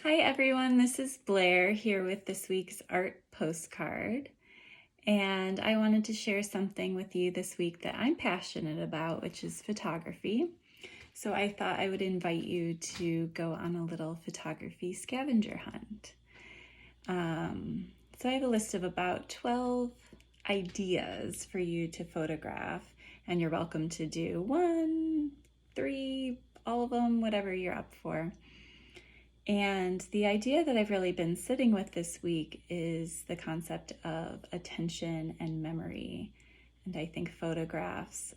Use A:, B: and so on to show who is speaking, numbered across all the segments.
A: Hi everyone, this is Blair here with this week's art postcard, and I wanted to share something with you this week that I'm passionate about, which is photography. So I thought I would invite you to go on a little photography scavenger hunt. So I have a list of about 12 ideas for you to photograph, and you're welcome to do 1, 3, all of them, whatever you're up for. And the idea that I've really been sitting with this week is the concept of attention and memory. And I think photographs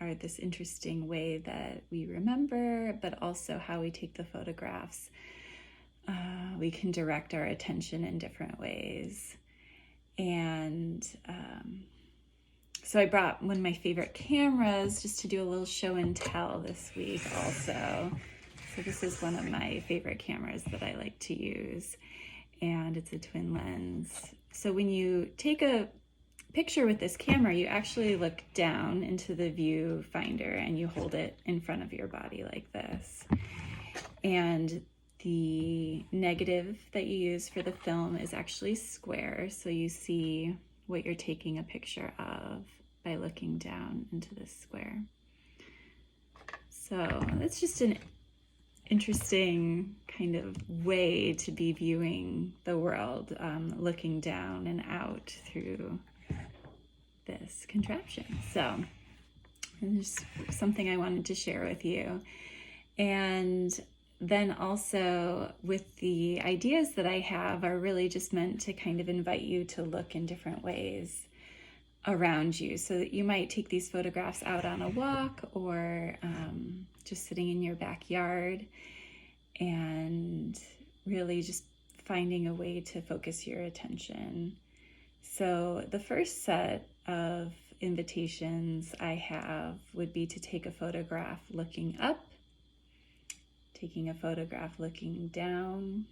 A: are this interesting way that we remember, but also how we take the photographs. We can direct our attention in different ways. And so I brought one of my favorite cameras just to do a little show and tell this week also. So this is one of my favorite cameras that I like to use, and it's a twin lens. So when you take a picture with this camera, you actually look down into the viewfinder and you hold it in front of your body like this. And the negative that you use for the film is actually square, so you see what you're taking a picture of by looking down into this square. So that's just an interesting kind of way to be viewing the world, looking down and out through this contraption. So just something I wanted to share with you. And then also with the ideas that I have are really just meant to kind of invite you to look in different ways around you, so that you might take these photographs out on a walk or just sitting in your backyard and really just finding a way to focus your attention. So the first set of invitations I have would be to take a photograph looking up, taking a photograph looking down,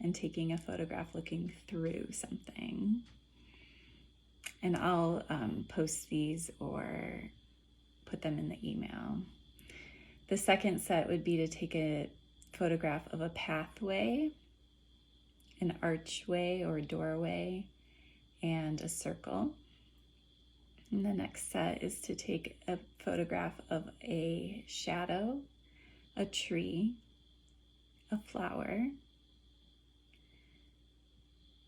A: and taking a photograph looking through something. And I'll post these or put them in the email. The second set would be to take a photograph of a pathway, an archway or doorway, and a circle. And the next set is to take a photograph of a shadow, a tree, a flower.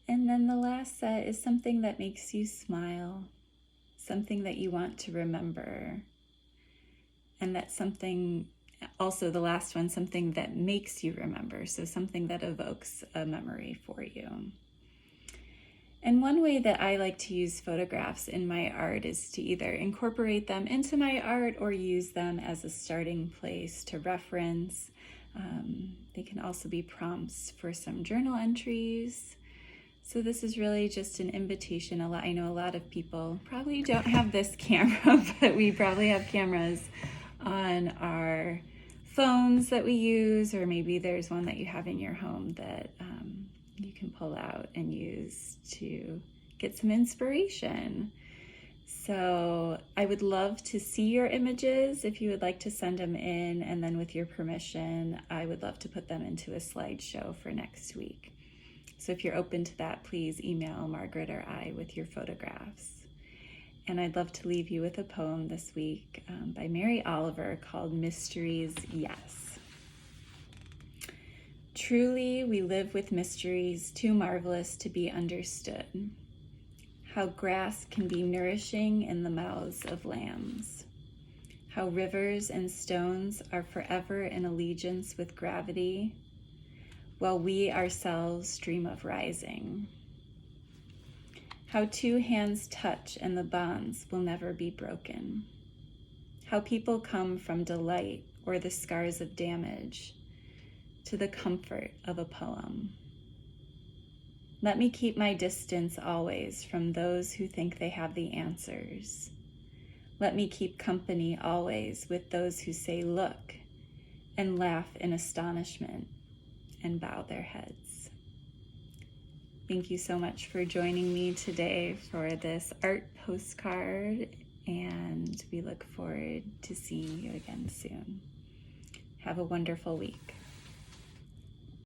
A: And then the last set is something that makes you smile, something that you want to remember. And that's something, also the last one, something that makes you remember. So something that evokes a memory for you. And one way that I like to use photographs in my art is to either incorporate them into my art or use them as a starting place to reference. They can also be prompts for some journal entries. So this is really just an invitation. I know a lot of people probably don't have this camera, but we probably have cameras on our phones that we use, or maybe there's one that you have in your home that you can pull out and use to get some inspiration. So I would love to see your images if you would like to send them in, and then with your permission, I would love to put them into a slideshow for next week. So if you're open to that, please email Margaret or I with your photographs. And I'd love to leave you with a poem this week by Mary Oliver called Mysteries, Yes. Truly, we live with mysteries too marvelous to be understood. How grass can be nourishing in the mouths of lambs. How rivers and stones are forever in allegiance with gravity, while we ourselves dream of rising. How two hands touch and the bonds will never be broken. How people come from delight or the scars of damage to the comfort of a poem. Let me keep my distance always from those who think they have the answers. Let me keep company always with those who say, look, and laugh in astonishment and bow their heads. Thank you so much for joining me today for this art postcard, and we look forward to seeing you again soon. Have a wonderful week.